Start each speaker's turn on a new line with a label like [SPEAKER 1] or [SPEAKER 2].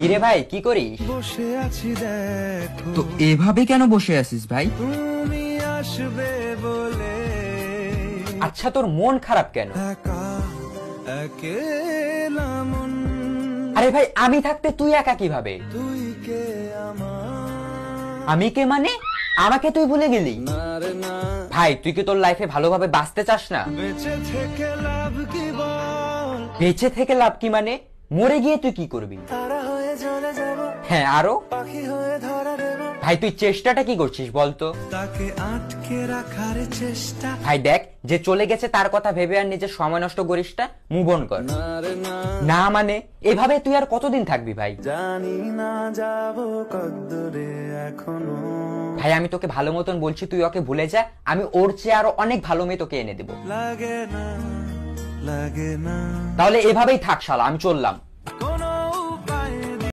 [SPEAKER 1] কিরে ভাই কি করিস?
[SPEAKER 2] বসে আছি দেখো,
[SPEAKER 3] তো এভাবে কেন বসে আছিস ভাই?
[SPEAKER 2] তুমি আসবে বলে
[SPEAKER 1] আচ্ছা তোর মন খারাপ কেন?
[SPEAKER 2] একা একেলা মন,
[SPEAKER 1] আরে ভাই আমি থাকতে তুই একা কিভাবে?
[SPEAKER 2] তুই কে আমার,
[SPEAKER 1] আমি কে মানে? আমাকে তুই ভুলে গেলি?
[SPEAKER 2] না রে না,
[SPEAKER 1] ভাই তুই কি তোর লাইফে ভালোভাবে বাঁচতে চাস না?
[SPEAKER 2] বেঁচে থেকে লাভ কি বল,
[SPEAKER 1] বেঁচে থেকে লাভ কি মানে? মরে গিয়ে তুই কি করবি?
[SPEAKER 2] তারা হয়ে চলে যাব,
[SPEAKER 1] হ্যাঁ আরো?
[SPEAKER 2] পাখি হয়ে ধরা দেব,
[SPEAKER 1] ভাই তুই চেষ্টাটা কি করছিস বলতো?
[SPEAKER 2] তাকে আটকে রাখার চেষ্টা,
[SPEAKER 1] ভাই দেখ যে চলে গেছে তার কথা ভেবে আর নিজের সময় নষ্ট করিস না, মুভ অন কর।
[SPEAKER 2] না রে না,
[SPEAKER 1] না মানে এভাবে তুই আর কতদিন থাকবি ভাই?
[SPEAKER 2] জানি না যাব কদ্দূরে এখনো,
[SPEAKER 1] ভাই আমি তোকে ভালো মতন বলছি তুই ওকে ভুলে যা, আমি ওর চেয়ে আরো অনেক ভালো মেয়ে তোকে এনে দেবো।
[SPEAKER 2] লাগে না লাগে না।
[SPEAKER 1] তাহলে এভাবেই থাক শালা, আমি চললাম।